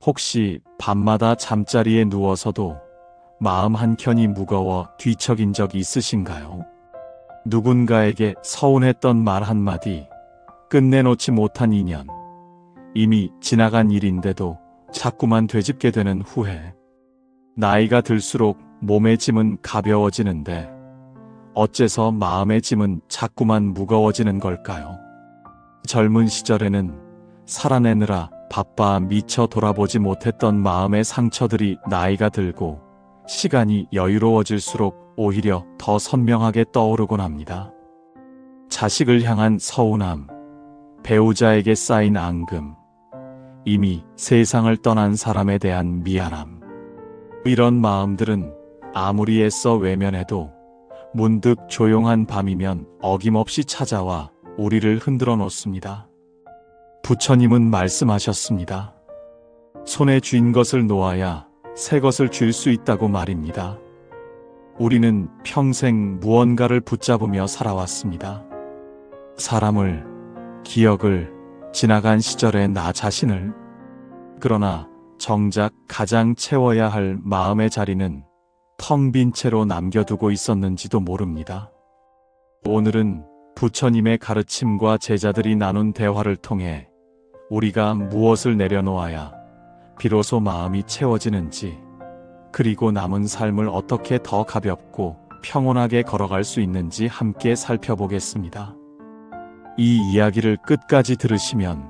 혹시 밤마다 잠자리에 누워서도 마음 한켠이 무거워 뒤척인 적 있으신가요? 누군가에게 서운했던 말 한마디, 끝내놓지 못한 인연, 이미 지나간 일인데도 자꾸만 되짚게 되는 후회. 나이가 들수록 몸의 짐은 가벼워지는데 어째서 마음의 짐은 자꾸만 무거워지는 걸까요? 젊은 시절에는 살아내느라 바빠 미처 돌아보지 못했던 마음의 상처들이 나이가 들고 시간이 여유로워질수록 오히려 더 선명하게 떠오르곤 합니다. 자식을 향한 서운함, 배우자에게 쌓인 앙금, 이미 세상을 떠난 사람에 대한 미안함. 이런 마음들은 아무리 애써 외면해도 문득 조용한 밤이면 어김없이 찾아와 우리를 흔들어 놓습니다. 부처님은 말씀하셨습니다. 손에 쥔 것을 놓아야 새 것을 쥘 수 있다고 말입니다. 우리는 평생 무언가를 붙잡으며 살아왔습니다. 사람을, 기억을, 지나간 시절의 나 자신을. 그러나 정작 가장 채워야 할 마음의 자리는 텅 빈 채로 남겨두고 있었는지도 모릅니다. 오늘은 부처님의 가르침과 제자들이 나눈 대화를 통해 우리가 무엇을 내려놓아야 비로소 마음이 채워지는지, 그리고 남은 삶을 어떻게 더 가볍고 평온하게 걸어갈 수 있는지 함께 살펴보겠습니다. 이 이야기를 끝까지 들으시면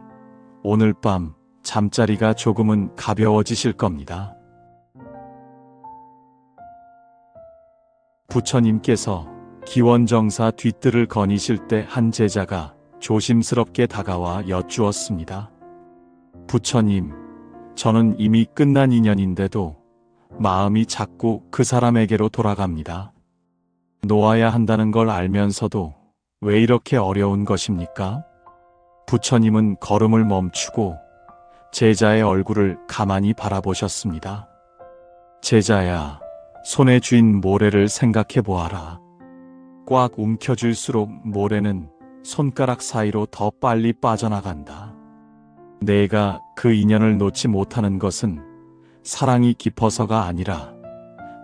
오늘 밤 잠자리가 조금은 가벼워지실 겁니다. 부처님께서 기원정사 뒷뜰을 거니실 때 한 제자가 조심스럽게 다가와 여쭈었습니다. 부처님, 저는 이미 끝난 인연인데도 마음이 자꾸 그 사람에게로 돌아갑니다. 놓아야 한다는 걸 알면서도 왜 이렇게 어려운 것입니까? 부처님은 걸음을 멈추고 제자의 얼굴을 가만히 바라보셨습니다. 제자야, 손에 쥔 모래를 생각해 보아라. 꽉 움켜쥘수록 모래는 손가락 사이로 더 빨리 빠져나간다. 내가 그 인연을 놓지 못하는 것은 사랑이 깊어서가 아니라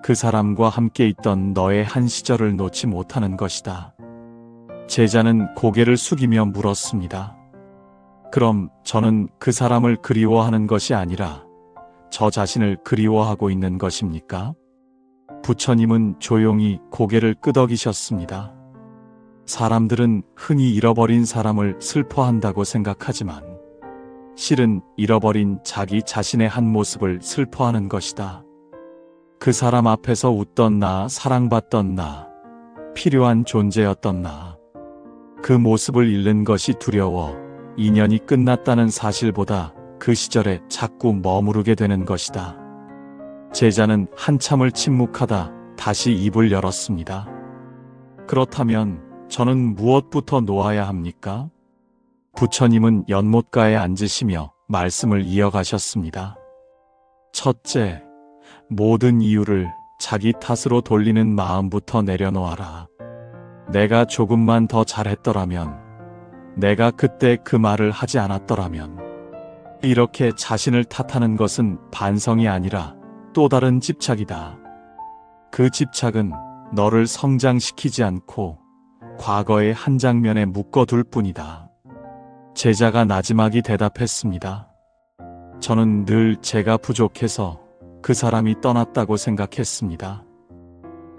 그 사람과 함께 있던 너의 한 시절을 놓지 못하는 것이다. 제자는 고개를 숙이며 물었습니다. 그럼 저는 그 사람을 그리워하는 것이 아니라 저 자신을 그리워하고 있는 것입니까? 부처님은 조용히 고개를 끄덕이셨습니다. 사람들은 흔히 잃어버린 사람을 슬퍼한다고 생각하지만 실은 잃어버린 자기 자신의 한 모습을 슬퍼하는 것이다. 그 사람 앞에서 웃던 나, 사랑받던 나, 필요한 존재였던 나. 그 모습을 잃는 것이 두려워 인연이 끝났다는 사실보다 그 시절에 자꾸 머무르게 되는 것이다. 제자는 한참을 침묵하다 다시 입을 열었습니다. 그렇다면 저는 무엇부터 놓아야 합니까? 부처님은 연못가에 앉으시며 말씀을 이어가셨습니다. 첫째, 모든 이유를 자기 탓으로 돌리는 마음부터 내려놓아라. 내가 조금만 더 잘했더라면, 내가 그때 그 말을 하지 않았더라면. 이렇게 자신을 탓하는 것은 반성이 아니라 또 다른 집착이다. 그 집착은 너를 성장시키지 않고 과거의 한 장면에 묶어둘 뿐이다. 제자가 나지막이 대답했습니다. 저는 늘 제가 부족해서 그 사람이 떠났다고 생각했습니다.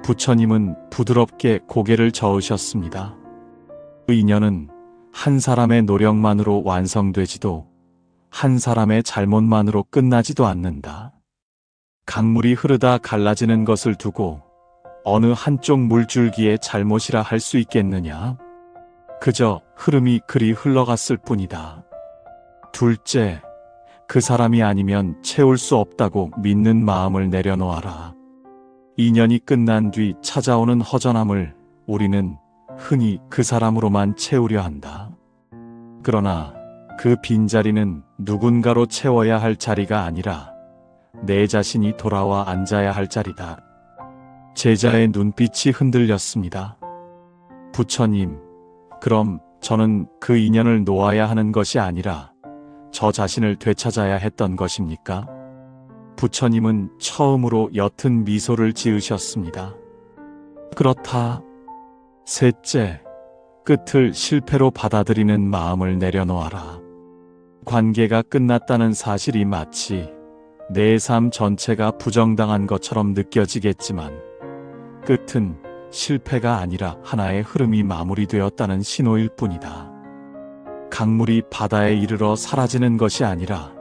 부처님은 부드럽게 고개를 저으셨습니다. 그 인연은 한 사람의 노력만으로 완성되지도 한 사람의 잘못만으로 끝나지도 않는다. 강물이 흐르다 갈라지는 것을 두고 어느 한쪽 물줄기의 잘못이라 할 수 있겠느냐? 그저 흐름이 그리 흘러갔을 뿐이다. 둘째, 그 사람이 아니면 채울 수 없다고 믿는 마음을 내려놓아라. 인연이 끝난 뒤 찾아오는 허전함을 우리는 흔히 그 사람으로만 채우려 한다. 그러나 그 빈자리는 누군가로 채워야 할 자리가 아니라 내 자신이 돌아와 앉아야 할 자리다. 제자의 눈빛이 흔들렸습니다. 부처님, 그럼 저는 그 인연을 놓아야 하는 것이 아니라 저 자신을 되찾아야 했던 것입니까? 부처님은 처음으로 옅은 미소를 지으셨습니다. 그렇다. 셋째, 끝을 실패로 받아들이는 마음을 내려놓아라. 관계가 끝났다는 사실이 마치 내 삶 전체가 부정당한 것처럼 느껴지겠지만 끝은 실패가 아니라 하나의 흐름이 마무리되었다는 신호일 뿐이다. 강물이 바다에 이르러 사라지는 것이 아니라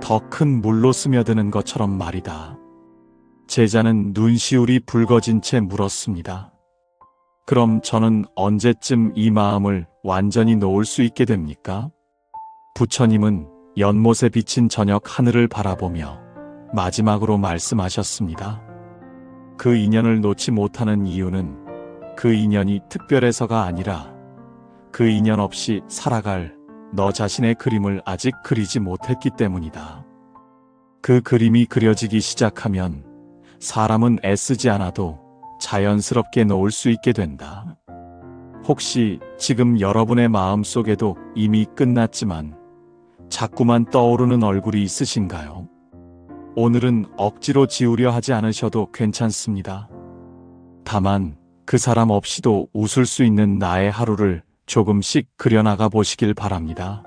더 큰 물로 스며드는 것처럼 말이다. 제자는 눈시울이 붉어진 채 물었습니다. 그럼 저는 언제쯤 이 마음을 완전히 놓을 수 있게 됩니까? 부처님은 연못에 비친 저녁 하늘을 바라보며 마지막으로 말씀하셨습니다. 그 인연을 놓지 못하는 이유는 그 인연이 특별해서가 아니라 그 인연 없이 살아갈 너 자신의 그림을 아직 그리지 못했기 때문이다. 그 그림이 그려지기 시작하면 사람은 애쓰지 않아도 자연스럽게 놓을 수 있게 된다. 혹시 지금 여러분의 마음 속에도 이미 끝났지만 자꾸만 떠오르는 얼굴이 있으신가요? 오늘은 억지로 지우려 하지 않으셔도 괜찮습니다. 다만 그 사람 없이도 웃을 수 있는 나의 하루를 조금씩 그려나가 보시길 바랍니다.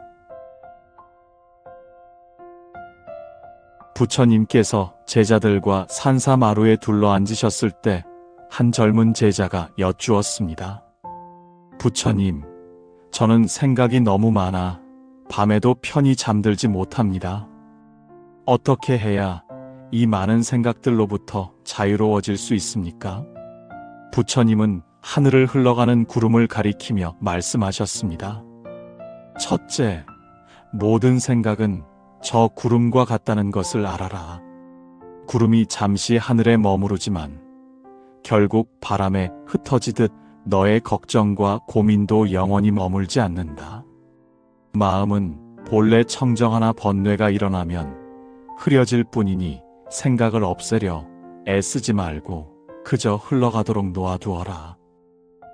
부처님께서 제자들과 산사마루에 둘러앉으셨을 때 한 젊은 제자가 여쭈었습니다. 부처님, 저는 생각이 너무 많아 밤에도 편히 잠들지 못합니다. 어떻게 해야 이 많은 생각들로부터 자유로워질 수 있습니까? 부처님은 하늘을 흘러가는 구름을 가리키며 말씀하셨습니다. 첫째, 모든 생각은 저 구름과 같다는 것을 알아라. 구름이 잠시 하늘에 머무르지만 결국 바람에 흩어지듯 너의 걱정과 고민도 영원히 머물지 않는다. 마음은 본래 청정하나 번뇌가 일어나면 흐려질 뿐이니 생각을 없애려 애쓰지 말고 그저 흘러가도록 놓아두어라.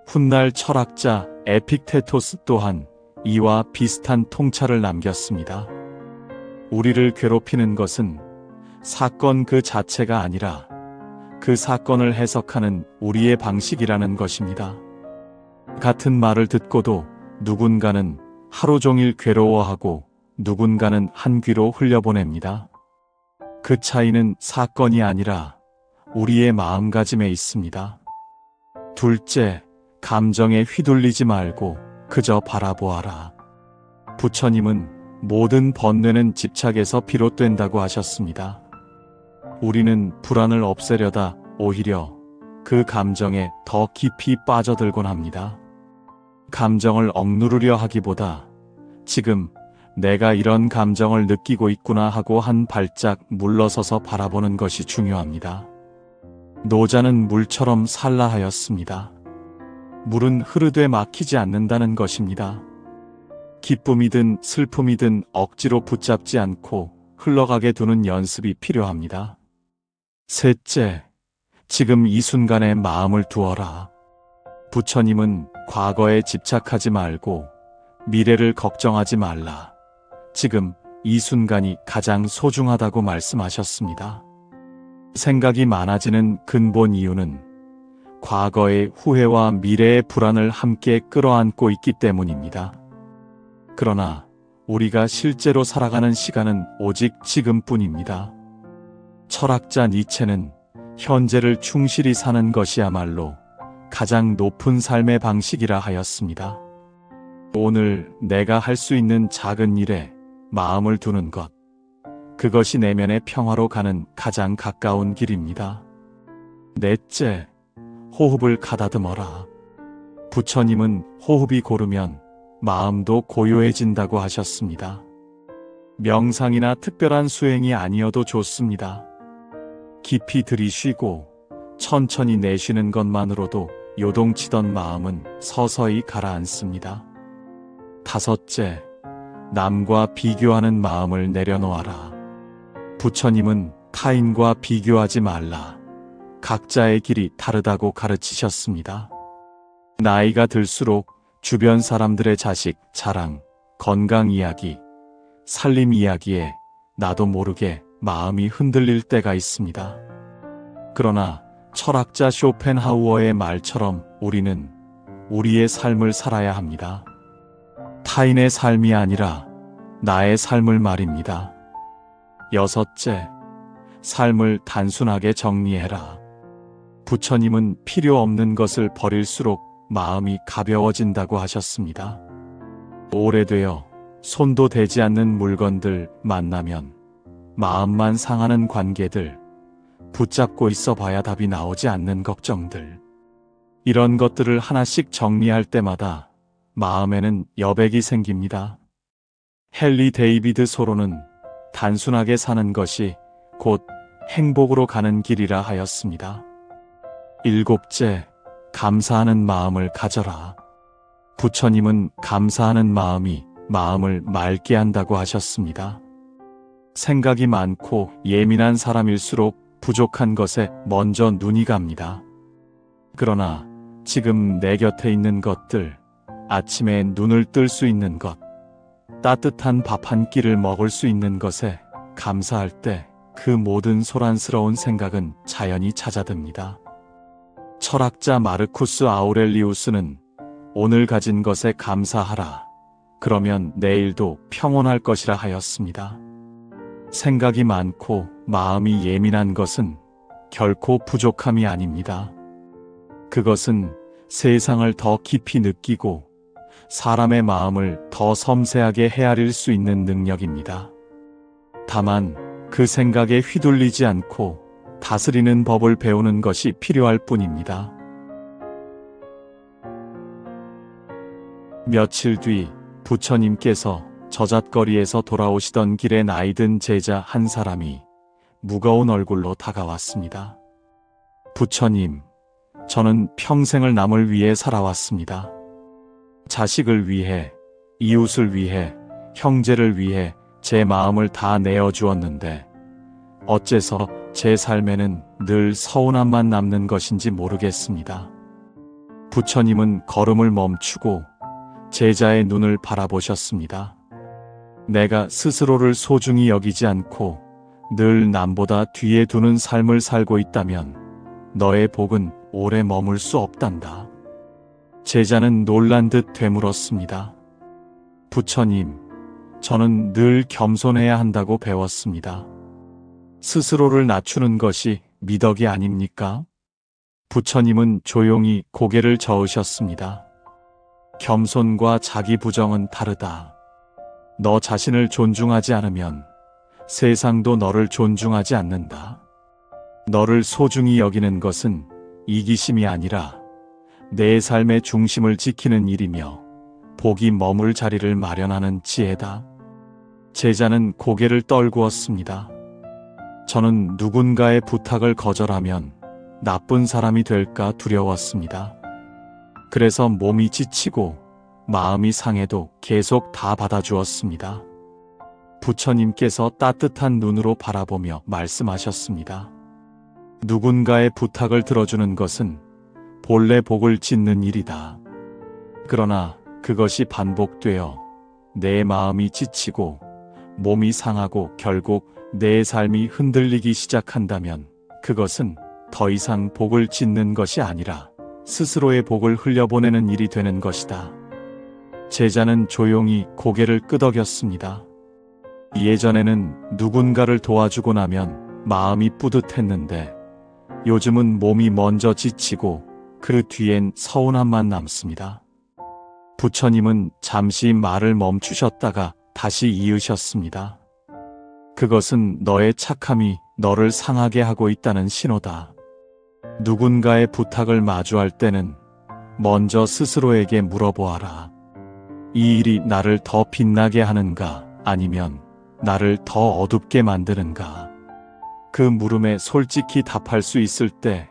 훗날 철학자 에픽테토스 또한 이와 비슷한 통찰을 남겼습니다. 우리를 괴롭히는 것은 사건 그 자체가 아니라 그 사건을 해석하는 우리의 방식이라는 것입니다. 같은 말을 듣고도 누군가는 하루 종일 괴로워하고 누군가는 한 귀로 흘려보냅니다. 그 차이는 사건이 아니라 우리의 마음가짐에 있습니다. 둘째, 감정에 휘둘리지 말고 그저 바라보아라. 부처님은 모든 번뇌는 집착에서 비롯된다고 하셨습니다. 우리는 불안을 없애려다 오히려 그 감정에 더 깊이 빠져들곤 합니다. 감정을 억누르려 하기보다 지금 내가 이런 감정을 느끼고 있구나 하고 한 발짝 물러서서 바라보는 것이 중요합니다. 노자는 물처럼 산라하였습니다. 물은 흐르되 막히지 않는다는 것입니다. 기쁨이든 슬픔이든 억지로 붙잡지 않고 흘러가게 두는 연습이 필요합니다. 셋째, 지금 이 순간에 마음을 두어라. 부처님은 과거에 집착하지 말고 미래를 걱정하지 말라. 지금 이 순간이 가장 소중하다고 말씀하셨습니다. 생각이 많아지는 근본 이유는 과거의 후회와 미래의 불안을 함께 끌어안고 있기 때문입니다. 그러나 우리가 실제로 살아가는 시간은 오직 지금뿐입니다. 철학자 니체는 현재를 충실히 사는 것이야말로 가장 높은 삶의 방식이라 하였습니다. 오늘 내가 할 수 있는 작은 일에 마음을 두는 것, 그것이 내면의 평화로 가는 가장 가까운 길입니다. 넷째, 호흡을 가다듬어라. 부처님은 호흡이 고르면 마음도 고요해진다고 하셨습니다. 명상이나 특별한 수행이 아니어도 좋습니다. 깊이 들이쉬고 천천히 내쉬는 것만으로도 요동치던 마음은 서서히 가라앉습니다. 다섯째, 남과 비교하는 마음을 내려놓아라. 부처님은 타인과 비교하지 말라. 각자의 길이 다르다고 가르치셨습니다. 나이가 들수록 주변 사람들의 자식, 자랑, 건강 이야기, 살림 이야기에 나도 모르게 마음이 흔들릴 때가 있습니다. 그러나 철학자 쇼펜하우어의 말처럼 우리는 우리의 삶을 살아야 합니다. 타인의 삶이 아니라 나의 삶을 말입니다. 여섯째, 삶을 단순하게 정리해라. 부처님은 필요 없는 것을 버릴수록 마음이 가벼워진다고 하셨습니다. 오래되어 손도 대지 않는 물건들 만나면 마음만 상하는 관계들, 붙잡고 있어 봐야 답이 나오지 않는 걱정들. 이런 것들을 하나씩 정리할 때마다 마음에는 여백이 생깁니다. 헨리 데이비드 소로는 단순하게 사는 것이 곧 행복으로 가는 길이라 하였습니다. 일곱째, 감사하는 마음을 가져라. 부처님은 감사하는 마음이 마음을 맑게 한다고 하셨습니다. 생각이 많고 예민한 사람일수록 부족한 것에 먼저 눈이 갑니다. 그러나 지금 내 곁에 있는 것들, 아침에 눈을 뜰 수 있는 것, 따뜻한 밥 한 끼를 먹을 수 있는 것에 감사할 때 그 모든 소란스러운 생각은 자연히 잦아듭니다. 철학자 마르쿠스 아우렐리우스는 오늘 가진 것에 감사하라. 그러면 내일도 평온할 것이라 하였습니다. 생각이 많고 마음이 예민한 것은 결코 부족함이 아닙니다. 그것은 세상을 더 깊이 느끼고 사람의 마음을 더 섬세하게 헤아릴 수 있는 능력입니다. 다만 그 생각에 휘둘리지 않고 다스리는 법을 배우는 것이 필요할 뿐입니다. 며칠 뒤 부처님께서 저잣거리에서 돌아오시던 길에 나이든 제자 한 사람이 무거운 얼굴로 다가왔습니다. 부처님, 저는 평생을 남을 위해 살아왔습니다. 자식을 위해, 이웃을 위해, 형제를 위해 제 마음을 다 내어주었는데 어째서 제 삶에는 늘 서운함만 남는 것인지 모르겠습니다. 부처님은 걸음을 멈추고 제자의 눈을 바라보셨습니다. 내가 스스로를 소중히 여기지 않고 늘 남보다 뒤에 두는 삶을 살고 있다면 너의 복은 오래 머물 수 없단다. 제자는 놀란 듯 되물었습니다. 부처님, 저는 늘 겸손해야 한다고 배웠습니다. 스스로를 낮추는 것이 미덕이 아닙니까? 부처님은 조용히 고개를 저으셨습니다. 겸손과 자기 부정은 다르다. 너 자신을 존중하지 않으면 세상도 너를 존중하지 않는다. 너를 소중히 여기는 것은 이기심이 아니라 내 삶의 중심을 지키는 일이며 복이 머물 자리를 마련하는 지혜다. 제자는 고개를 떨구었습니다. 저는 누군가의 부탁을 거절하면 나쁜 사람이 될까 두려웠습니다. 그래서 몸이 지치고 마음이 상해도 계속 다 받아주었습니다. 부처님께서 따뜻한 눈으로 바라보며 말씀하셨습니다. 누군가의 부탁을 들어주는 것은 본래 복을 짓는 일이다. 그러나 그것이 반복되어 내 마음이 지치고 몸이 상하고 결국 내 삶이 흔들리기 시작한다면 그것은 더 이상 복을 짓는 것이 아니라 스스로의 복을 흘려보내는 일이 되는 것이다. 제자는 조용히 고개를 끄덕였습니다. 예전에는 누군가를 도와주고 나면 마음이 뿌듯했는데 요즘은 몸이 먼저 지치고 그 뒤엔 서운함만 남습니다. 부처님은 잠시 말을 멈추셨다가 다시 이으셨습니다. 그것은 너의 착함이 너를 상하게 하고 있다는 신호다. 누군가의 부탁을 마주할 때는 먼저 스스로에게 물어보아라. 이 일이 나를 더 빛나게 하는가 아니면 나를 더 어둡게 만드는가? 그 물음에 솔직히 답할 수 있을 때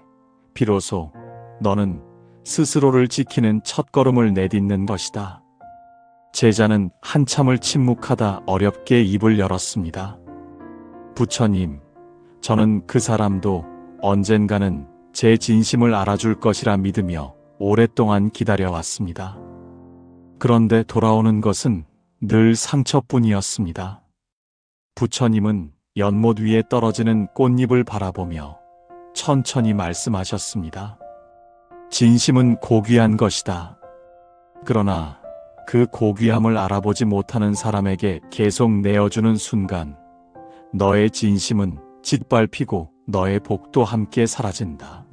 비로소 너는 스스로를 지키는 첫걸음을 내딛는 것이다. 제자는 한참을 침묵하다 어렵게 입을 열었습니다. 부처님, 저는 그 사람도 언젠가는 제 진심을 알아줄 것이라 믿으며 오랫동안 기다려왔습니다. 그런데 돌아오는 것은 늘 상처뿐이었습니다. 부처님은 연못 위에 떨어지는 꽃잎을 바라보며 천천히 말씀하셨습니다. 진심은 고귀한 것이다. 그러나 그 고귀함을 알아보지 못하는 사람에게 계속 내어주는 순간 너의 진심은 짓밟히고 너의 복도 함께 사라진다.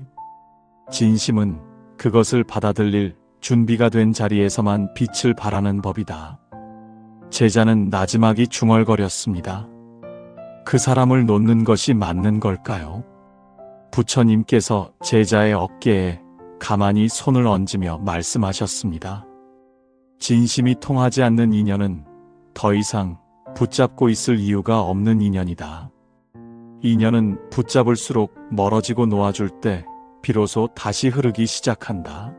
진심은 그것을 받아들일 준비가 된 자리에서만 빛을 발하는 법이다. 제자는 나지막이 중얼거렸습니다. 그 사람을 놓는 것이 맞는 걸까요? 부처님께서 제자의 어깨에 가만히 손을 얹으며 말씀하셨습니다. 진심이 통하지 않는 인연은 더 이상 붙잡고 있을 이유가 없는 인연이다. 인연은 붙잡을수록 멀어지고 놓아줄 때 비로소 다시 흐르기 시작한다.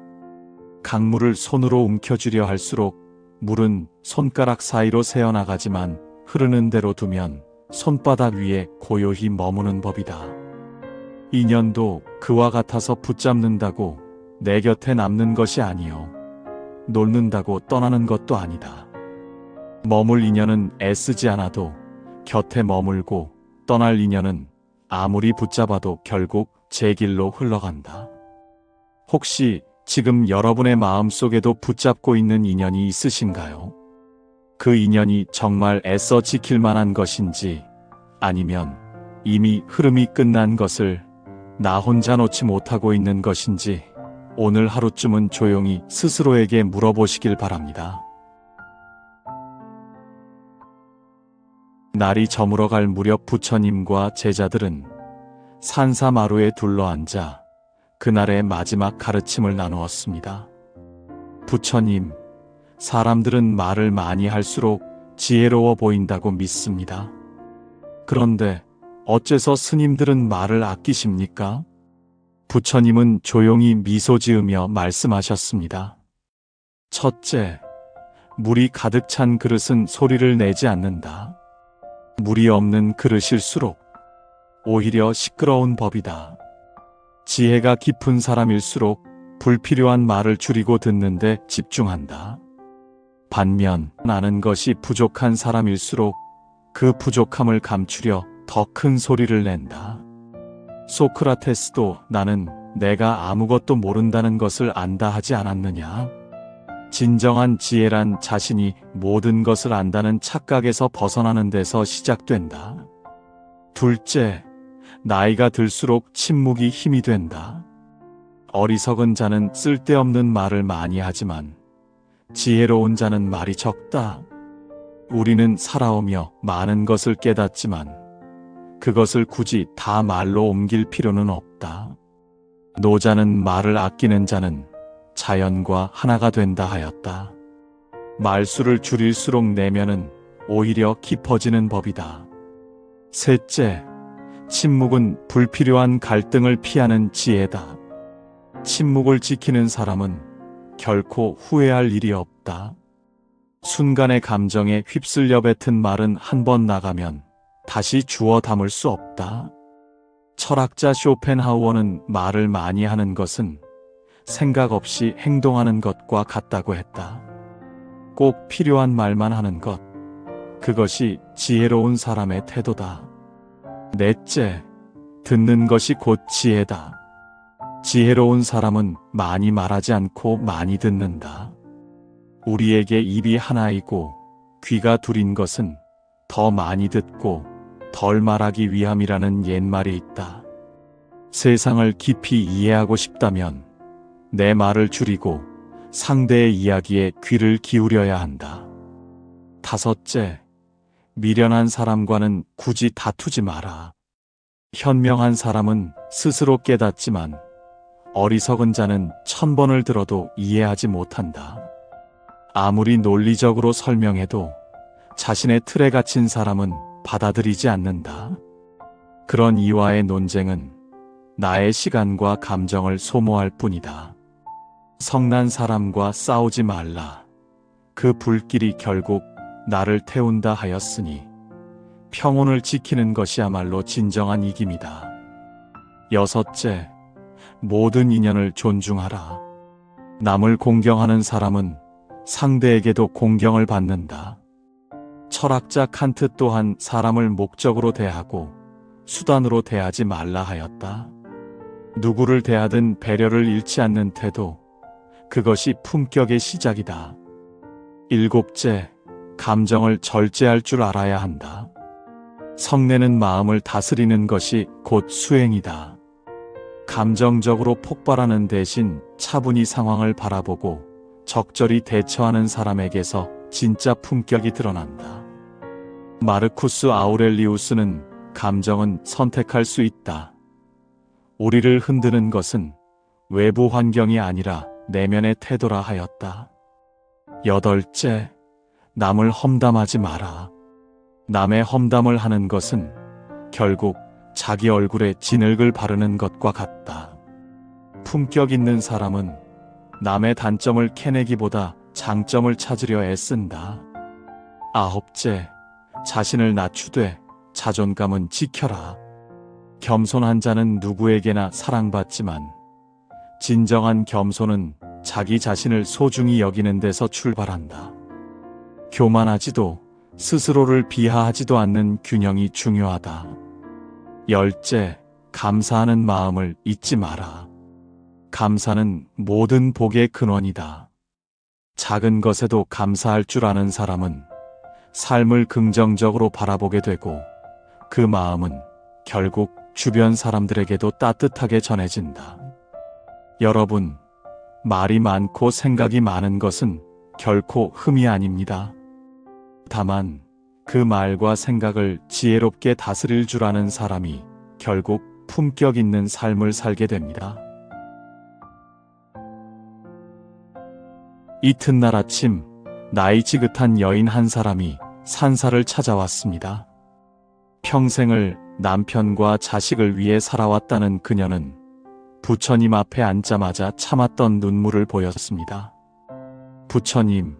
강물을 손으로 움켜쥐려 할수록 물은 손가락 사이로 새어나가지만 흐르는 대로 두면 손바닥 위에 고요히 머무는 법이다. 인연도 그와 같아서 붙잡는다고 내 곁에 남는 것이 아니요, 놓는다고 떠나는 것도 아니다. 머물 인연은 애쓰지 않아도 곁에 머물고, 떠날 인연은 아무리 붙잡아도 결국 제 길로 흘러간다. 혹시 지금 여러분의 마음속에도 붙잡고 있는 인연이 있으신가요? 그 인연이 정말 애써 지킬 만한 것인지, 아니면 이미 흐름이 끝난 것을 나 혼자 놓지 못하고 있는 것인지 오늘 하루쯤은 조용히 스스로에게 물어보시길 바랍니다. 날이 저물어갈 무렵 부처님과 제자들은 산사마루에 둘러앉아 그날의 마지막 가르침을 나누었습니다. 부처님, 사람들은 말을 많이 할수록 지혜로워 보인다고 믿습니다. 그런데 어째서 스님들은 말을 아끼십니까? 부처님은 조용히 미소 지으며 말씀하셨습니다. 첫째, 물이 가득 찬 그릇은 소리를 내지 않는다. 물이 없는 그릇일수록 오히려 시끄러운 법이다. 지혜가 깊은 사람일수록 불필요한 말을 줄이고 듣는데 집중한다. 반면 아는 것이 부족한 사람일수록 그 부족함을 감추려 더 큰 소리를 낸다. 소크라테스도 나는 내가 아무것도 모른다는 것을 안다 하지 않았느냐? 진정한 지혜란 자신이 모든 것을 안다는 착각에서 벗어나는 데서 시작된다. 둘째, 나이가 들수록 침묵이 힘이 된다. 어리석은 자는 쓸데없는 말을 많이 하지만 지혜로운 자는 말이 적다. 우리는 살아오며 많은 것을 깨닫지만 그것을 굳이 다 말로 옮길 필요는 없다. 노자는 말을 아끼는 자는 자연과 하나가 된다 하였다. 말수를 줄일수록 내면은 오히려 깊어지는 법이다. 셋째, 침묵은 불필요한 갈등을 피하는 지혜다. 침묵을 지키는 사람은 결코 후회할 일이 없다. 순간의 감정에 휩쓸려 뱉은 말은 한 번 나가면 다시 주워 담을 수 없다. 철학자 쇼펜하우어는 말을 많이 하는 것은 생각 없이 행동하는 것과 같다고 했다. 꼭 필요한 말만 하는 것, 그것이 지혜로운 사람의 태도다. 넷째, 듣는 것이 곧 지혜다. 지혜로운 사람은 많이 말하지 않고 많이 듣는다. 우리에게 입이 하나이고 귀가 둘인 것은 더 많이 듣고 덜 말하기 위함이라는 옛말이 있다. 세상을 깊이 이해하고 싶다면 내 말을 줄이고 상대의 이야기에 귀를 기울여야 한다. 다섯째, 미련한 사람과는 굳이 다투지 마라. 현명한 사람은 스스로 깨닫지만 어리석은 자는 1000번을 들어도 이해하지 못한다. 아무리 논리적으로 설명해도 자신의 틀에 갇힌 사람은 받아들이지 않는다. 그런 이와의 논쟁은 나의 시간과 감정을 소모할 뿐이다. 성난 사람과 싸우지 말라. 그 불길이 결국 나를 태운다 하였으니 평온을 지키는 것이야말로 진정한 이김이다. 여섯째, 모든 인연을 존중하라. 남을 공경하는 사람은 상대에게도 공경을 받는다. 철학자 칸트 또한 사람을 목적으로 대하고 수단으로 대하지 말라 하였다. 누구를 대하든 배려를 잃지 않는 태도, 그것이 품격의 시작이다. 일곱째, 감정을 절제할 줄 알아야 한다. 성내는 마음을 다스리는 것이 곧 수행이다. 감정적으로 폭발하는 대신 차분히 상황을 바라보고 적절히 대처하는 사람에게서 진짜 품격이 드러난다. 마르쿠스 아우렐리우스는 감정은 선택할 수 있다. 우리를 흔드는 것은 외부 환경이 아니라 내면의 태도라 하였다. 여덟째, 남을 험담하지 마라. 남의 험담을 하는 것은 결국 자기 얼굴에 진흙을 바르는 것과 같다. 품격 있는 사람은 남의 단점을 캐내기보다 장점을 찾으려 애쓴다. 아홉째, 자신을 낮추되 자존감은 지켜라. 겸손한 자는 누구에게나 사랑받지만 진정한 겸손은 자기 자신을 소중히 여기는 데서 출발한다. 교만하지도 스스로를 비하하지도 않는 균형이 중요하다. 열째, 감사하는 마음을 잊지 마라. 감사는 모든 복의 근원이다. 작은 것에도 감사할 줄 아는 사람은 삶을 긍정적으로 바라보게 되고 그 마음은 결국 주변 사람들에게도 따뜻하게 전해진다. 여러분, 말이 많고 생각이 많은 것은 결코 흠이 아닙니다. 다만 그 말과 생각을 지혜롭게 다스릴 줄 아는 사람이 결국 품격 있는 삶을 살게 됩니다. 이튿날 아침, 나이 지긋한 여인 한 사람이 산사를 찾아왔습니다. 평생을 남편과 자식을 위해 살아왔다는 그녀는 부처님 앞에 앉자마자 참았던 눈물을 보였습니다. 부처님,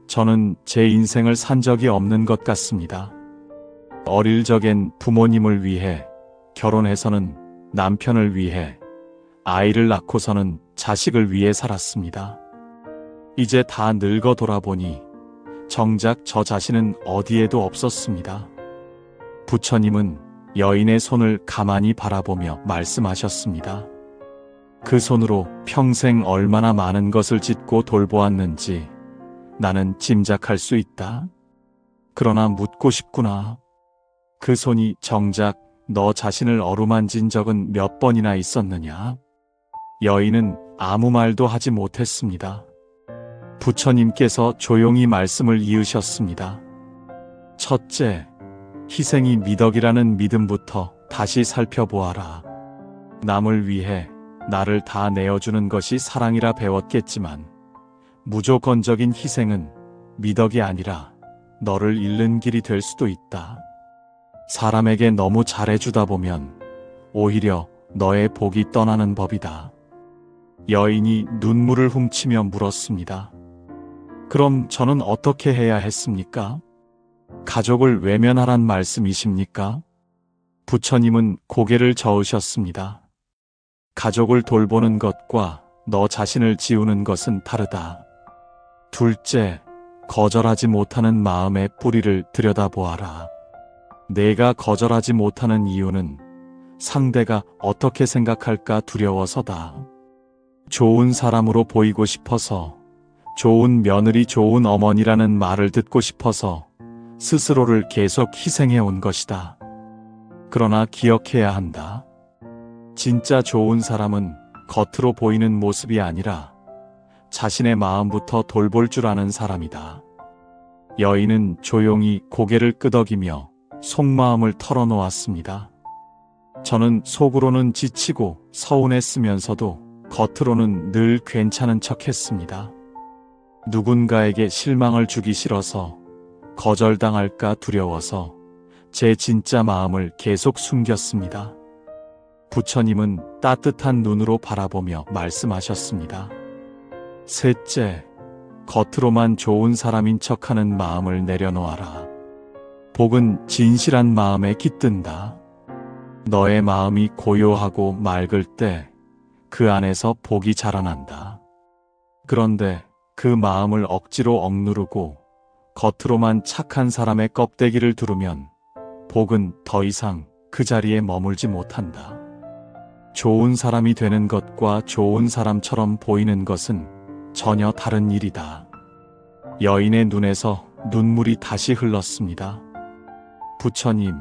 저는 제 인생을 산 적이 없는 것 같습니다. 어릴 적엔 부모님을 위해, 결혼해서는 남편을 위해, 아이를 낳고서는 자식을 위해 살았습니다. 이제 다 늙어 돌아보니 정작 저 자신은 어디에도 없었습니다. 부처님은 여인의 손을 가만히 바라보며 말씀하셨습니다. 그 손으로 평생 얼마나 많은 것을 짓고 돌보았는지 나는 짐작할 수 있다. 그러나 묻고 싶구나. 그 손이 정작 너 자신을 어루만진 적은 몇 번이나 있었느냐? 여인은 아무 말도 하지 못했습니다. 부처님께서 조용히 말씀을 이으셨습니다. 첫째, 희생이 미덕이라는 믿음부터 다시 살펴보아라. 남을 위해 나를 다 내어주는 것이 사랑이라 배웠겠지만 무조건적인 희생은 미덕이 아니라 너를 잃는 길이 될 수도 있다. 사람에게 너무 잘해주다 보면 오히려 너의 복이 떠나는 법이다. 여인이 눈물을 훔치며 물었습니다. 그럼 저는 어떻게 해야 했습니까? 가족을 외면하란 말씀이십니까? 부처님은 고개를 저으셨습니다. 가족을 돌보는 것과 너 자신을 지우는 것은 다르다. 둘째, 거절하지 못하는 마음의 뿌리를 들여다보아라. 내가 거절하지 못하는 이유는 상대가 어떻게 생각할까 두려워서다. 좋은 사람으로 보이고 싶어서, 좋은 며느리, 좋은 어머니라는 말을 듣고 싶어서 스스로를 계속 희생해 온 것이다. 그러나 기억해야 한다. 진짜 좋은 사람은 겉으로 보이는 모습이 아니라 자신의 마음부터 돌볼 줄 아는 사람이다. 여인은 조용히 고개를 끄덕이며 속마음을 털어놓았습니다. 저는 속으로는 지치고 서운했으면서도 겉으로는 늘 괜찮은 척했습니다. 누군가에게 실망을 주기 싫어서, 거절당할까 두려워서 제 진짜 마음을 계속 숨겼습니다. 부처님은 따뜻한 눈으로 바라보며 말씀하셨습니다. 셋째, 겉으로만 좋은 사람인 척하는 마음을 내려놓아라. 복은 진실한 마음에 깃든다. 너의 마음이 고요하고 맑을 때 그 안에서 복이 자라난다. 그런데 그 마음을 억지로 억누르고 겉으로만 착한 사람의 껍데기를 두르면 복은 더 이상 그 자리에 머물지 못한다. 좋은 사람이 되는 것과 좋은 사람처럼 보이는 것은 전혀 다른 일이다. 여인의 눈에서 눈물이 다시 흘렀습니다. 부처님,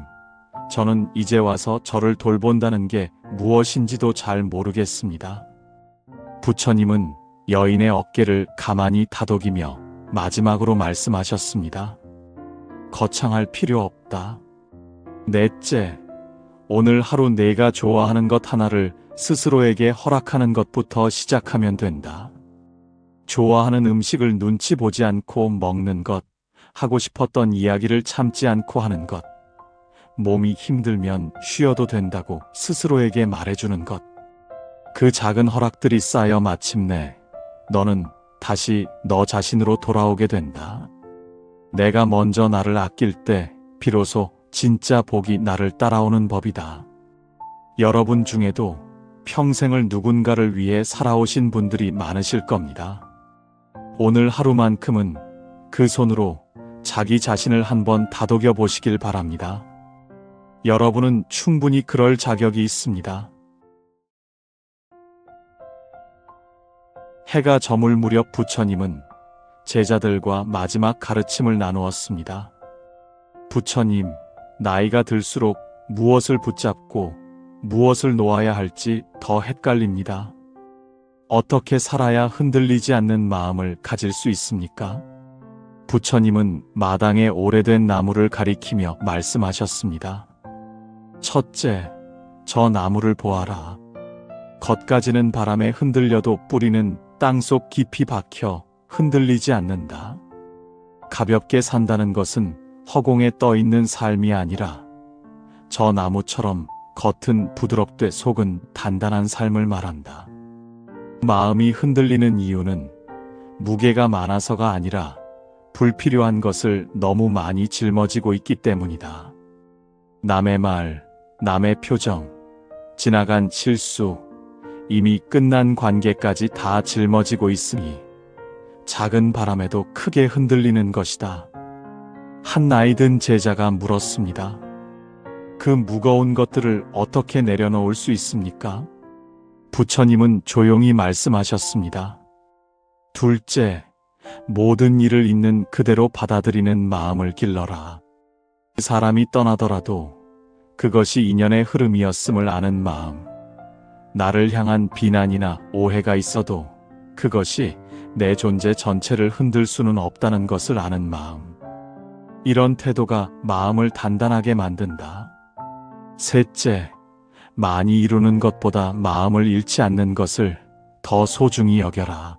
저는 이제 와서 저를 돌본다는 게 무엇인지도 잘 모르겠습니다. 부처님은 여인의 어깨를 가만히 다독이며 마지막으로 말씀하셨습니다. 거창할 필요 없다. 넷째, 오늘 하루 내가 좋아하는 것 하나를 스스로에게 허락하는 것부터 시작하면 된다. 좋아하는 음식을 눈치 보지 않고 먹는 것, 하고 싶었던 이야기를 참지 않고 하는 것, 몸이 힘들면 쉬어도 된다고 스스로에게 말해주는 것. 그 작은 허락들이 쌓여 마침내 너는 다시 너 자신으로 돌아오게 된다. 내가 먼저 나를 아낄 때 비로소 진짜 복이 나를 따라오는 법이다. 여러분 중에도 평생을 누군가를 위해 살아오신 분들이 많으실 겁니다. 오늘 하루만큼은 그 손으로 자기 자신을 한번 다독여 보시길 바랍니다. 여러분은 충분히 그럴 자격이 있습니다. 해가 저물 무렵 부처님은 제자들과 마지막 가르침을 나누었습니다. 부처님, 나이가 들수록 무엇을 붙잡고 무엇을 놓아야 할지 더 헷갈립니다. 어떻게 살아야 흔들리지 않는 마음을 가질 수 있습니까? 부처님은 마당의 오래된 나무를 가리키며 말씀하셨습니다. 첫째, 저 나무를 보아라. 겉가지는 바람에 흔들려도 뿌리는 땅속 깊이 박혀 흔들리지 않는다. 가볍게 산다는 것은 허공에 떠 있는 삶이 아니라 저 나무처럼 겉은 부드럽되 속은 단단한 삶을 말한다. 마음이 흔들리는 이유는 무게가 많아서가 아니라 불필요한 것을 너무 많이 짊어지고 있기 때문이다. 남의 말, 남의 표정, 지나간 실수, 이미 끝난 관계까지 다 짊어지고 있으니 작은 바람에도 크게 흔들리는 것이다. 한 나이 든 제자가 물었습니다. 그 무거운 것들을 어떻게 내려놓을 수 있습니까? 부처님은 조용히 말씀하셨습니다. 둘째, 모든 일을 있는 그대로 받아들이는 마음을 길러라. 사람이 떠나더라도 그것이 인연의 흐름이었음을 아는 마음. 나를 향한 비난이나 오해가 있어도 그것이 내 존재 전체를 흔들 수는 없다는 것을 아는 마음. 이런 태도가 마음을 단단하게 만든다. 셋째, 많이 이루는 것보다 마음을 잃지 않는 것을 더 소중히 여겨라.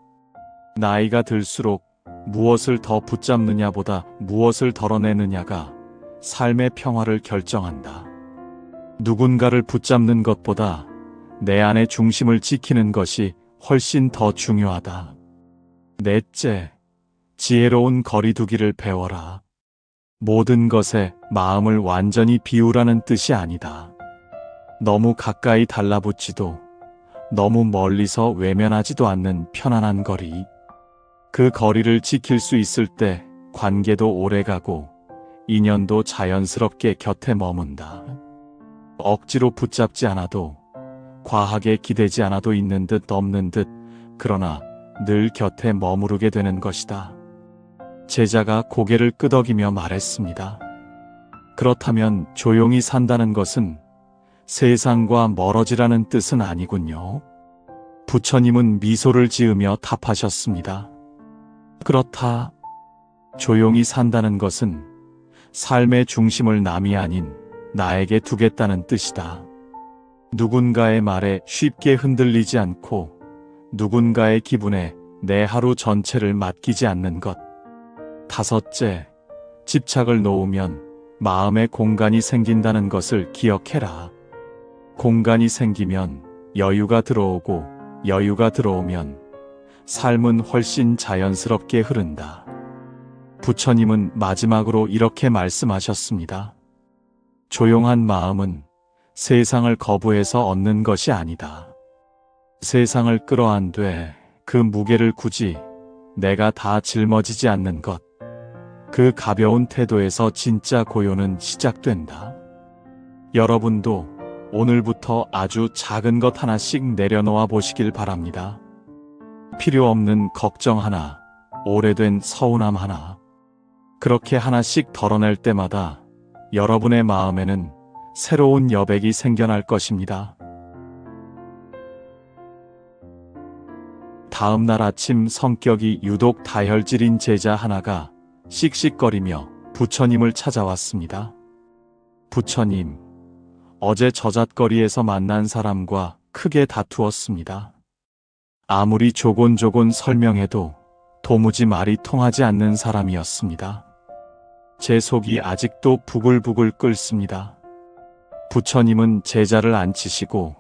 나이가 들수록 무엇을 더 붙잡느냐보다 무엇을 덜어내느냐가 삶의 평화를 결정한다. 누군가를 붙잡는 것보다 내 안의 중심을 지키는 것이 훨씬 더 중요하다. 넷째, 지혜로운 거리두기를 배워라. 모든 것에 마음을 완전히 비우라는 뜻이 아니다. 너무 가까이 달라붙지도 너무 멀리서 외면하지도 않는 편안한 거리. 그 거리를 지킬 수 있을 때 관계도 오래가고 인연도 자연스럽게 곁에 머문다. 억지로 붙잡지 않아도 과하게 기대지 않아도 있는 듯 없는 듯 그러나 늘 곁에 머무르게 되는 것이다. 제자가 고개를 끄덕이며 말했습니다. 그렇다면 조용히 산다는 것은 세상과 멀어지라는 뜻은 아니군요. 부처님은 미소를 지으며 답하셨습니다. 그렇다. 조용히 산다는 것은 삶의 중심을 남이 아닌 나에게 두겠다는 뜻이다. 누군가의 말에 쉽게 흔들리지 않고 누군가의 기분에 내 하루 전체를 맡기지 않는 것. 다섯째, 집착을 놓으면 마음의 공간이 생긴다는 것을 기억해라. 공간이 생기면 여유가 들어오고 여유가 들어오면 삶은 훨씬 자연스럽게 흐른다. 부처님은 마지막으로 이렇게 말씀하셨습니다. 조용한 마음은 세상을 거부해서 얻는 것이 아니다. 세상을 끌어안되 그 무게를 굳이 내가 다 짊어지지 않는 것. 그 가벼운 태도에서 진짜 고요는 시작된다. 여러분도 오늘부터 아주 작은 것 하나씩 내려놓아 보시길 바랍니다. 필요 없는 걱정 하나, 오래된 서운함 하나. 그렇게 하나씩 덜어낼 때마다 여러분의 마음에는 새로운 여백이 생겨날 것입니다. 다음 날 아침 성격이 유독 다혈질인 제자 하나가 씩씩거리며 부처님을 찾아왔습니다. 부처님, 어제 저잣거리에서 만난 사람과 크게 다투었습니다. 아무리 조곤조곤 설명해도 도무지 말이 통하지 않는 사람이었습니다. 제 속이 아직도 부글부글 끓습니다. 부처님은 제자를 앉히시고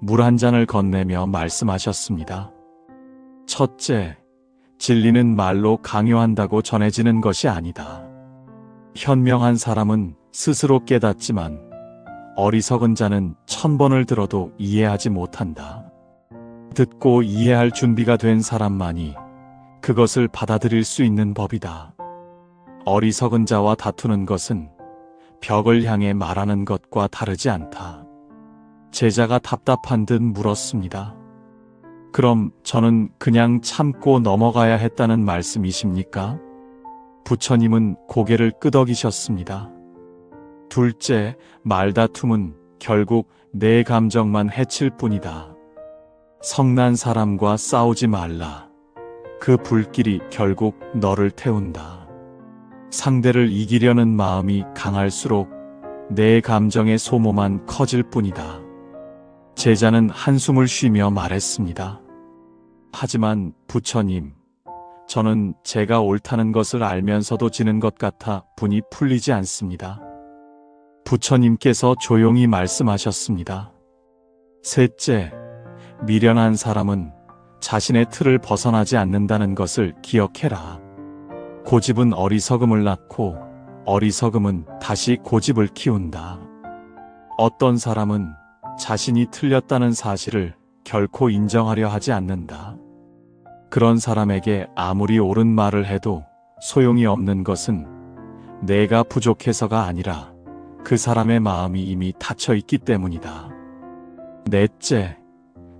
물 한 잔을 건네며 말씀하셨습니다. 첫째, 진리는 말로 강요한다고 전해지는 것이 아니다. 현명한 사람은 스스로 깨닫지만 어리석은 자는 1000번을 들어도 이해하지 못한다. 듣고 이해할 준비가 된 사람만이 그것을 받아들일 수 있는 법이다. 어리석은 자와 다투는 것은 벽을 향해 말하는 것과 다르지 않다. 제자가 답답한 듯 물었습니다. 그럼 저는 그냥 참고 넘어가야 했다는 말씀이십니까? 부처님은 고개를 끄덕이셨습니다. 둘째, 말다툼은 결국 내 감정만 해칠 뿐이다. 성난 사람과 싸우지 말라. 그 불길이 결국 너를 태운다. 상대를 이기려는 마음이 강할수록 내 감정의 소모만 커질 뿐이다. 제자는 한숨을 쉬며 말했습니다. 하지만 부처님, 저는 제가 옳다는 것을 알면서도 지는 것 같아 분이 풀리지 않습니다. 부처님께서 조용히 말씀하셨습니다. 셋째, 미련한 사람은 자신의 틀을 벗어나지 않는다는 것을 기억해라. 고집은 어리석음을 낳고 어리석음은 다시 고집을 키운다. 어떤 사람은 자신이 틀렸다는 사실을 결코 인정하려 하지 않는다. 그런 사람에게 아무리 옳은 말을 해도 소용이 없는 것은 내가 부족해서가 아니라 그 사람의 마음이 이미 닫혀 있기 때문이다. 넷째,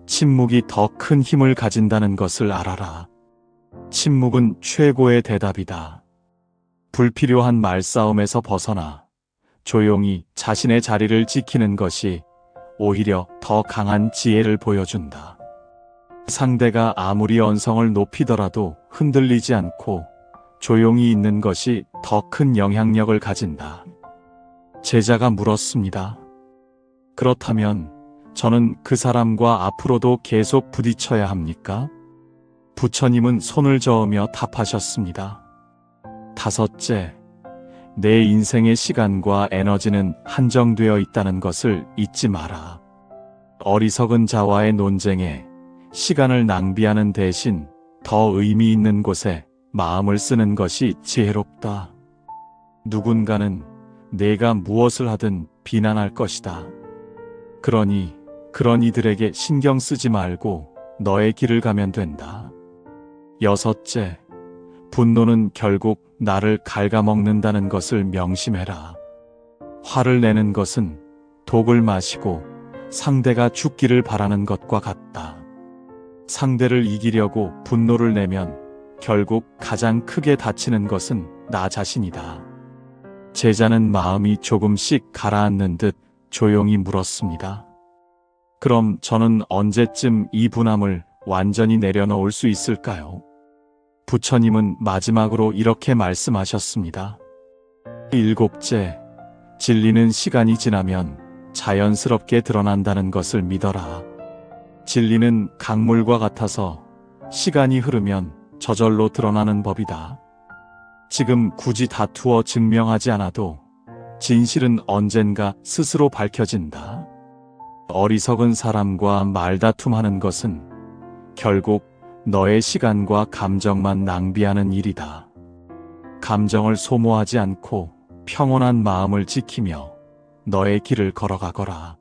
침묵이 더 큰 힘을 가진다는 것을 알아라. 침묵은 최고의 대답이다. 불필요한 말싸움에서 벗어나 조용히 자신의 자리를 지키는 것이 오히려 더 강한 지혜를 보여준다. 상대가 아무리 언성을 높이더라도 흔들리지 않고 조용히 있는 것이 더 큰 영향력을 가진다. 제자가 물었습니다. 그렇다면 저는 그 사람과 앞으로도 계속 부딪혀야 합니까? 부처님은 손을 저으며 답하셨습니다. 다섯째, 내 인생의 시간과 에너지는 한정되어 있다는 것을 잊지 마라. 어리석은 자와의 논쟁에 시간을 낭비하는 대신 더 의미 있는 곳에 마음을 쓰는 것이 지혜롭다. 누군가는 내가 무엇을 하든 비난할 것이다. 그러니 그런 이들에게 신경 쓰지 말고 너의 길을 가면 된다. 여섯째, 분노는 결국 나를 갉아먹는다는 것을 명심해라. 화를 내는 것은 독을 마시고 상대가 죽기를 바라는 것과 같다. 상대를 이기려고 분노를 내면 결국 가장 크게 다치는 것은 나 자신이다. 제자는 마음이 조금씩 가라앉는 듯 조용히 물었습니다. 그럼 저는 언제쯤 이 분함을 완전히 내려놓을 수 있을까요? 부처님은 마지막으로 이렇게 말씀하셨습니다. 일곱째, 진리는 시간이 지나면 자연스럽게 드러난다는 것을 믿어라. 진리는 강물과 같아서 시간이 흐르면 저절로 드러나는 법이다. 지금 굳이 다투어 증명하지 않아도 진실은 언젠가 스스로 밝혀진다. 어리석은 사람과 말다툼하는 것은 결국 너의 시간과 감정만 낭비하는 일이다. 감정을 소모하지 않고 평온한 마음을 지키며 너의 길을 걸어가거라.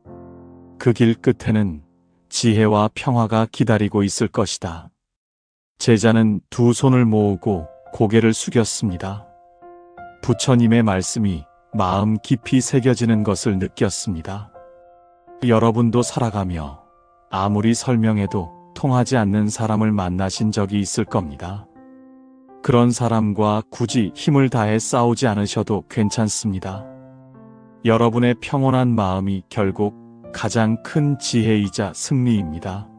그 길 끝에는 지혜와 평화가 기다리고 있을 것이다. 제자는 두 손을 모으고 고개를 숙였습니다. 부처님의 말씀이 마음 깊이 새겨지는 것을 느꼈습니다. 여러분도 살아가며 아무리 설명해도 통하지 않는 사람을 만나신 적이 있을 겁니다. 그런 사람과 굳이 힘을 다해 싸우지 않으셔도 괜찮습니다. 여러분의 평온한 마음이 결국 가장 큰 지혜이자 승리입니다.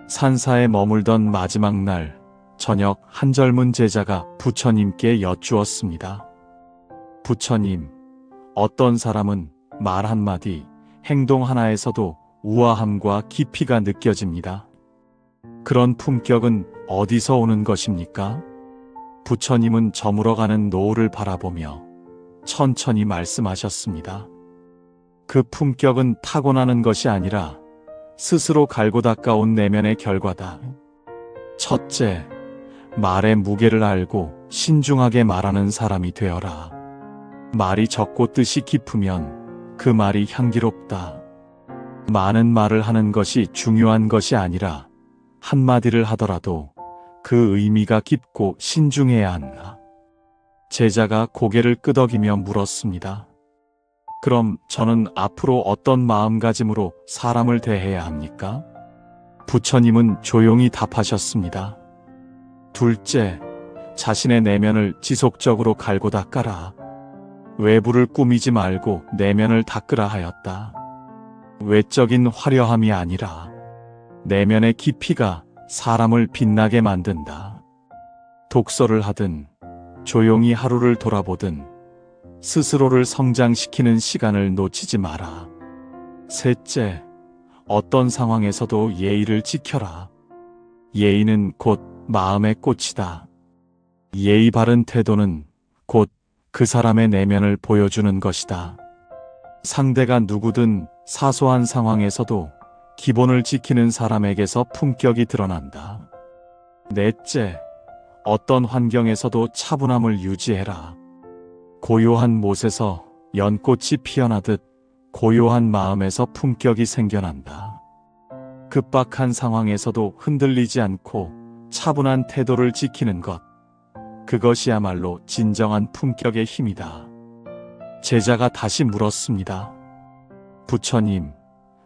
산사에 머물던 마지막 날 저녁, 한 젊은 제자가 부처님께 여쭈었습니다. 부처님, 어떤 사람은 말 한마디, 행동 하나에서도 우아함과 깊이가 느껴집니다. 그런 품격은 어디서 오는 것입니까? 부처님은 저물어가는 노을을 바라보며 천천히 말씀하셨습니다. 그 품격은 타고나는 것이 아니라 스스로 갈고 닦아온 내면의 결과다. 첫째, 말의 무게를 알고 신중하게 말하는 사람이 되어라. 말이 적고 뜻이 깊으면 그 말이 향기롭다. 많은 말을 하는 것이 중요한 것이 아니라 한마디를 하더라도 그 의미가 깊고 신중해야 한다. 제자가 고개를 끄덕이며 물었습니다. 그럼 저는 앞으로 어떤 마음가짐으로 사람을 대해야 합니까? 부처님은 조용히 답하셨습니다. 둘째, 자신의 내면을 지속적으로 갈고 닦아라. 외부를 꾸미지 말고 내면을 닦으라 하였다. 외적인 화려함이 아니라 내면의 깊이가 사람을 빛나게 만든다. 독서를 하든 조용히 하루를 돌아보든 스스로를 성장시키는 시간을 놓치지 마라. 셋째, 어떤 상황에서도 예의를 지켜라. 예의는 곧 마음의 꽃이다. 예의 바른 태도는 곧 그 사람의 내면을 보여주는 것이다. 상대가 누구든 사소한 상황에서도 기본을 지키는 사람에게서 품격이 드러난다. 넷째, 어떤 환경에서도 차분함을 유지해라. 고요한 못에서 연꽃이 피어나듯 고요한 마음에서 품격이 생겨난다. 급박한 상황에서도 흔들리지 않고 차분한 태도를 지키는 것, 그것이야말로 진정한 품격의 힘이다. 제자가 다시 물었습니다. 부처님,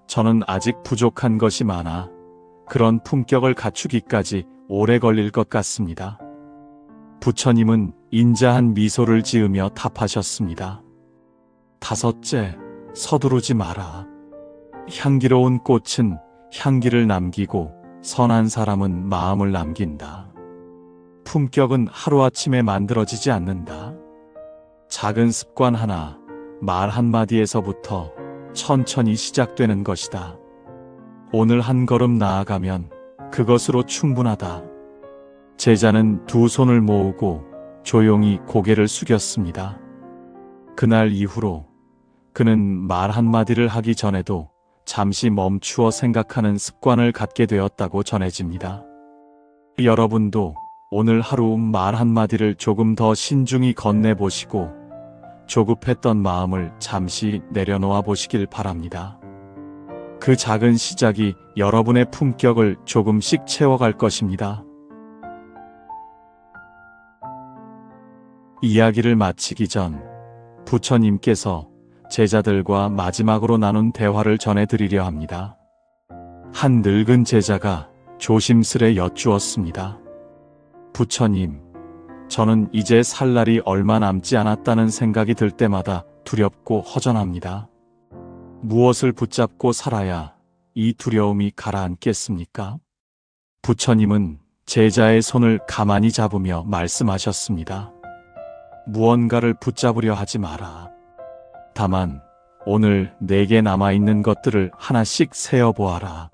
저는 아직 부족한 것이 많아 그런 품격을 갖추기까지 오래 걸릴 것 같습니다. 부처님은 인자한 미소를 지으며 답하셨습니다. 다섯째, 서두르지 마라. 향기로운 꽃은 향기를 남기고 선한 사람은 마음을 남긴다. 품격은 하루아침에 만들어지지 않는다. 작은 습관 하나, 말 한마디에서부터 천천히 시작되는 것이다. 오늘 한 걸음 나아가면 그것으로 충분하다. 제자는 두 손을 모으고 조용히 고개를 숙였습니다. 그날 이후로 그는 말 한마디를 하기 전에도 잠시 멈추어 생각하는 습관을 갖게 되었다고 전해집니다. 여러분도 오늘 하루 말 한마디를 조금 더 신중히 건네보시고 조급했던 마음을 잠시 내려놓아 보시길 바랍니다. 그 작은 시작이 여러분의 품격을 조금씩 채워갈 것입니다. 이야기를 마치기 전 부처님께서 제자들과 마지막으로 나눈 대화를 전해드리려 합니다. 한 늙은 제자가 조심스레 여쭈었습니다. 부처님, 저는 이제 살 날이 얼마 남지 않았다는 생각이 들 때마다 두렵고 허전합니다. 무엇을 붙잡고 살아야 이 두려움이 가라앉겠습니까? 부처님은 제자의 손을 가만히 잡으며 말씀하셨습니다. 무언가를 붙잡으려 하지 마라. 다만 오늘 내게 남아있는 것들을 하나씩 세어보아라.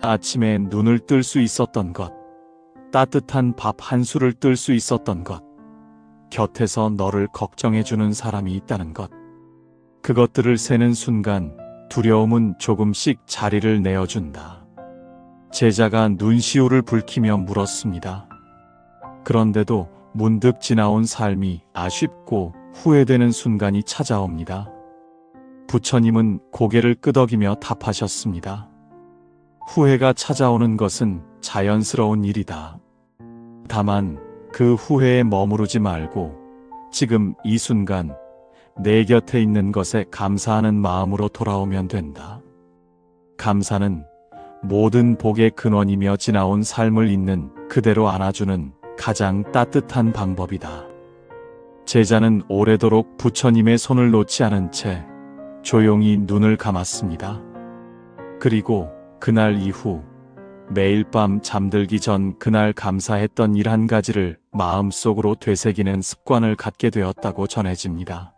아침에 눈을 뜰 수 있었던 것, 따뜻한 밥 한 술을 뜰 수 있었던 것, 곁에서 너를 걱정해주는 사람이 있다는 것. 그것들을 세는 순간 두려움은 조금씩 자리를 내어준다. 제자가 눈시울을 붉히며 물었습니다. 그런데도 문득 지나온 삶이 아쉽고 후회되는 순간이 찾아옵니다. 부처님은 고개를 끄덕이며 답하셨습니다. 후회가 찾아오는 것은 자연스러운 일이다. 다만 그 후회에 머무르지 말고 지금 이 순간 내 곁에 있는 것에 감사하는 마음으로 돌아오면 된다. 감사는 모든 복의 근원이며 지나온 삶을 있는 그대로 안아주는 가장 따뜻한 방법이다. 제자는 오래도록 부처님의 손을 놓지 않은 채 조용히 눈을 감았습니다. 그리고 그날 이후 매일 밤 잠들기 전 그날 감사했던 일 한 가지를 마음속으로 되새기는 습관을 갖게 되었다고 전해집니다.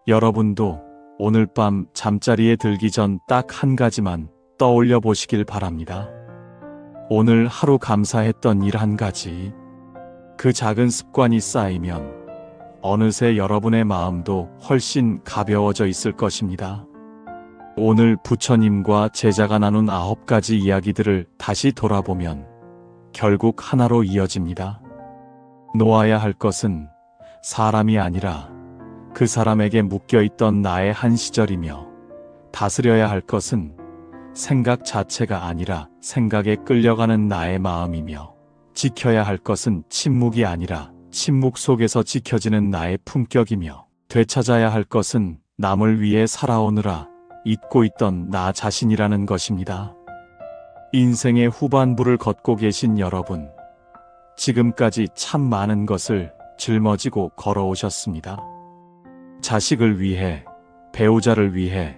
여러분도 오늘 밤 잠자리에 들기 전 딱 한 가지만 떠올려 보시길 바랍니다. 오늘 하루 감사했던 일 한 가지. 그 작은 습관이 쌓이면 어느새 여러분의 마음도 훨씬 가벼워져 있을 것입니다. 오늘 부처님과 제자가 나눈 9가지 이야기들을 다시 돌아보면 결국 하나로 이어집니다. 놓아야 할 것은 사람이 아니라 그 사람에게 묶여있던 나의 한 시절이며, 다스려야 할 것은 생각 자체가 아니라 생각에 끌려가는 나의 마음이며, 지켜야 할 것은 침묵이 아니라 침묵 속에서 지켜지는 나의 품격이며, 되찾아야 할 것은 남을 위해 살아오느라 잊고 있던 나 자신이라는 것입니다. 인생의 후반부를 걷고 계신 여러분, 지금까지 참 많은 것을 짊어지고 걸어오셨습니다. 자식을 위해, 배우자를 위해,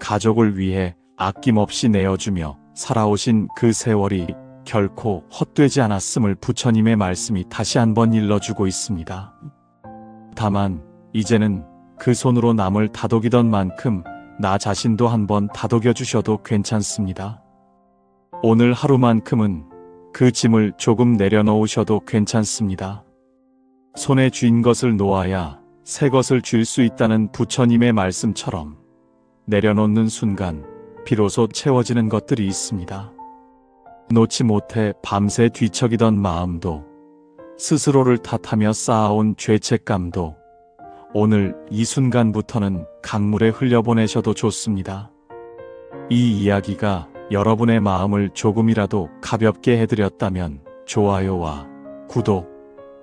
가족을 위해 아낌없이 내어주며 살아오신 그 세월이 결코 헛되지 않았음을 부처님의 말씀이 다시 한번 일러주고 있습니다. 다만 이제는 그 손으로 남을 다독이던 만큼 나 자신도 한번 다독여 주셔도 괜찮습니다. 오늘 하루만큼은 그 짐을 조금 내려놓으셔도 괜찮습니다. 손에 쥔 것을 놓아야 새 것을 쥘 수 있다는 부처님의 말씀처럼 내려놓는 순간 비로소 채워지는 것들이 있습니다. 놓지 못해 밤새 뒤척이던 마음도, 스스로를 탓하며 쌓아온 죄책감도 오늘 이 순간부터는 강물에 흘려보내셔도 좋습니다. 이 이야기가 여러분의 마음을 조금이라도 가볍게 해드렸다면 좋아요와 구독,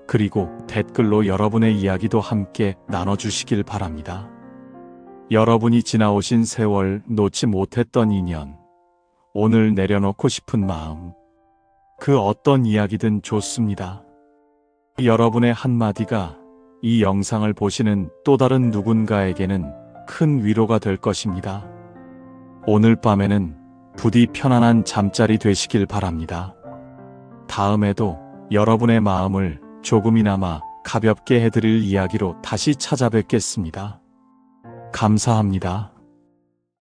그리고 댓글로 여러분의 이야기도 함께 나눠주시길 바랍니다. 여러분이 지나오신 세월, 놓지 못했던 인연, 오늘 내려놓고 싶은 마음, 그 어떤 이야기든 좋습니다. 여러분의 한마디가 이 영상을 보시는 또 다른 누군가에게는 큰 위로가 될 것입니다. 오늘 밤에는 부디 편안한 잠자리 되시길 바랍니다. 다음에도 여러분의 마음을 조금이나마 가볍게 해드릴 이야기로 다시 찾아뵙겠습니다. 감사합니다.